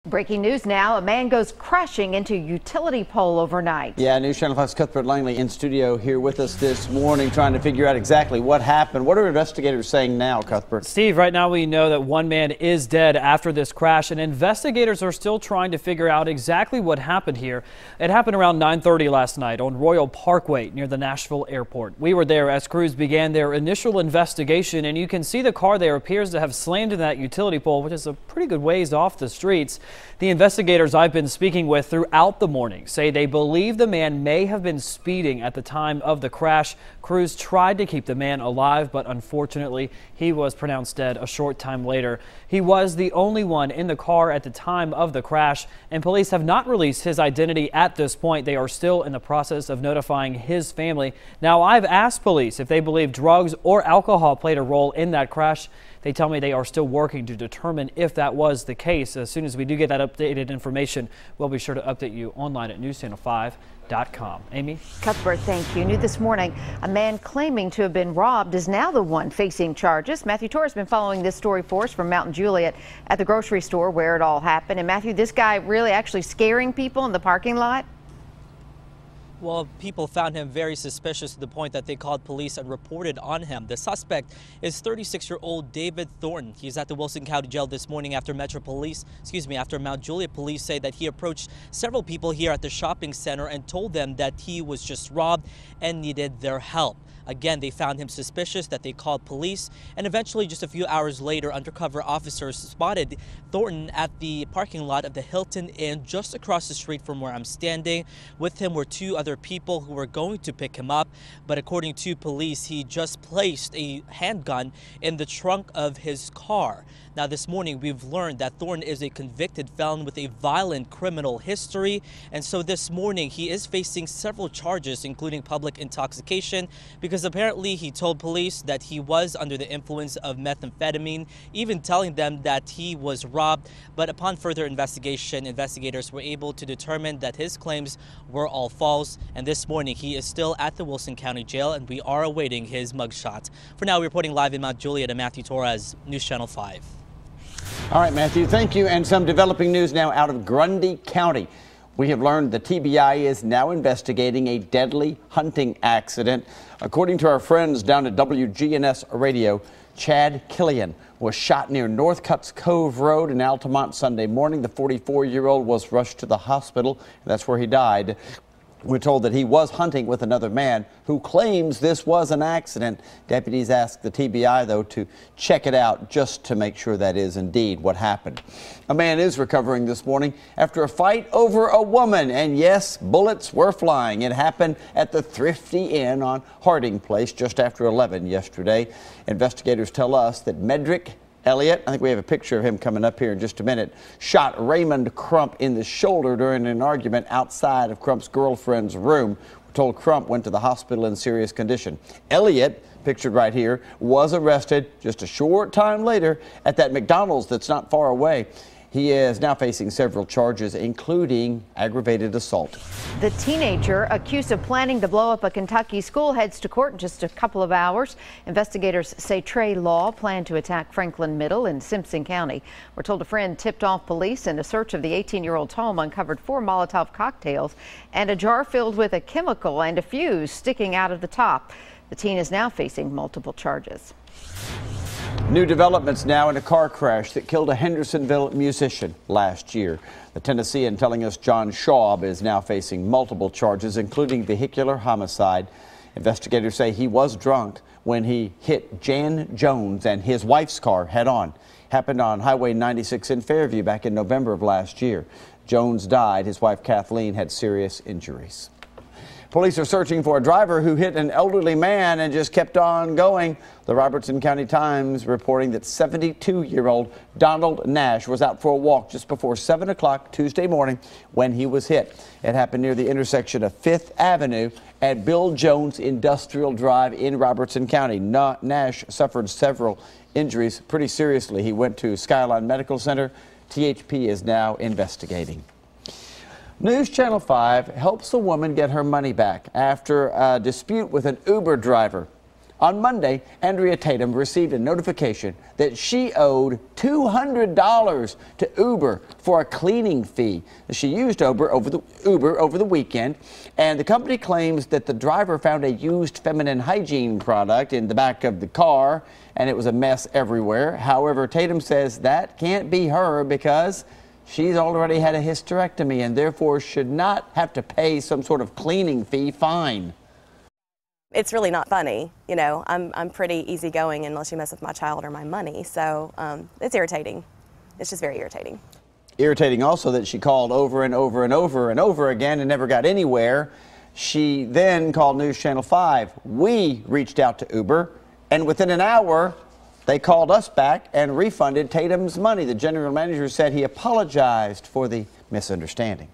Breaking news now, a man goes crashing into a utility pole overnight. Yeah, News Channel 5's Cuthbert Langley in studio here with us this morning trying to figure out exactly what happened. What are investigators saying now, Cuthbert? Steve, right now we know that one man is dead after this crash, and investigators are still trying to figure out exactly what happened here. It happened around 9:30 last night on Royal Parkway near the Nashville airport. We were there as crews began their initial investigation, and you can see the car there appears to have slammed into that utility pole, which is a pretty good ways off the streets. The investigators I've been speaking with throughout the morning say they believe the man may have been speeding at the time of the crash. Crews tried to keep the man alive, but unfortunately he was pronounced dead a short time later. He was the only one in the car at the time of the crash, and police have not released his identity at this point. They are still in the process of notifying his family. Now, I've asked police if they believe drugs or alcohol played a role in that crash. They tell me they are still working to determine if that was the case. As soon as we do get that updated information, we'll be sure to update you online at newschannel5.com. Amy? Cuthbert, thank you. New this morning, a man claiming to have been robbed is now the one facing charges. Matthew Torres has been following this story for us from Mount Juliet at the grocery store where it all happened. And Matthew, this guy really actually scaring people in the parking lot? Well, people found him very suspicious to the point that they called police and reported on him. The suspect is 36-year-old David Thornton. He's at the Wilson County Jail this morning after after Mount Juliet police say that he approached several people here at the shopping center and told them that he was just robbed and needed their help. Again, they found him suspicious, that they called police, and eventually just a few hours later, undercover officers spotted Thornton at the parking lot of the Hilton Inn just across the street from where I'm standing. With him were two other people who were going to pick him up, but according to police, he just placed a handgun in the trunk of his car. Now, this morning, we've learned that Thornton is a convicted felon with a violent criminal history, and so this morning he is facing several charges, including public intoxication, because apparently he told police that he was under the influence of methamphetamine, even telling them that he was robbed. But upon further investigation, investigators were able to determine that his claims were all false, and this morning he is still at the Wilson County Jail, and we are awaiting his mugshot. For now, we're reporting live in Mount Juliet and Matthew Torres, News Channel 5. All right, Matthew, thank you. And some developing news now out of Grundy County. We have learned the TBI is now investigating a deadly hunting accident. According to our friends down at WGNS Radio, Chad Killian was shot near North Cuts Cove Road in Altamont Sunday morning. The 44-year-old was rushed to the hospital, and that's where he died. We're told that he was hunting with another man who claims this was an accident. Deputies asked the TBI, though, to check it out just to make sure that is indeed what happened. A man is recovering this morning after a fight over a woman. And yes, bullets were flying. It happened at the Thrifty Inn on Harding Place just after 11 yesterday. Investigators tell us that Medrick Elliott, I think we have a picture of him coming up here in just a minute, shot Raymond Crump in the shoulder during an argument outside of Crump's girlfriend's room. We're told Crump went to the hospital in serious condition. Elliott, pictured right here, was arrested just a short time later at that McDonald's that's not far away. He is now facing several charges, including aggravated assault. The teenager accused of planning to blow up a Kentucky school heads to court in just a couple of hours. Investigators say Trey Law planned to attack Franklin Middle in Simpson County. We're told a friend tipped off police, and a search of the 18-year-old's home uncovered 4 Molotov cocktails and a jar filled with a chemical and a fuse sticking out of the top. The teen is now facing multiple charges. New developments now in a car crash that killed a Hendersonville musician last year. The Tennessean telling us John Schaub is now facing multiple charges, including vehicular homicide. Investigators say he was drunk when he hit Jan Jones and his wife's car head on. Happened on Highway 96 in Fairview back in November of last year. Jones died. His wife Kathleen had serious injuries. Police are searching for a driver who hit an elderly man and just kept on going. The Robertson County Times reporting that 72-year-old Donald Nash was out for a walk just before 7 o'clock Tuesday morning when he was hit. It happened near the intersection of 5th Avenue at Bill Jones Industrial Drive in Robertson County. Nash suffered several injuries pretty seriously. He went to Skyline Medical Center. THP is now investigating. News Channel 5 helps a woman get her money back after a dispute with an Uber driver. On Monday, Andrea Tatum received a notification that she owed $200 to Uber for a cleaning fee. She used Uber over the weekend, and the company claims that the driver found a used feminine hygiene product in the back of the car, and it was a mess everywhere. However, Tatum says that can't be her because she's already had a hysterectomy and therefore should not have to pay some sort of cleaning fee fine. It's really not funny. You know, I'm pretty easygoing unless you mess with my child or my money. So it's irritating. It's just very irritating. Irritating also that she called over and over and over and over again and never got anywhere. She then called News Channel 5. We reached out to Uber, and within an hour, they called us back and refunded Tatum's money. The general manager said he apologized for the misunderstanding.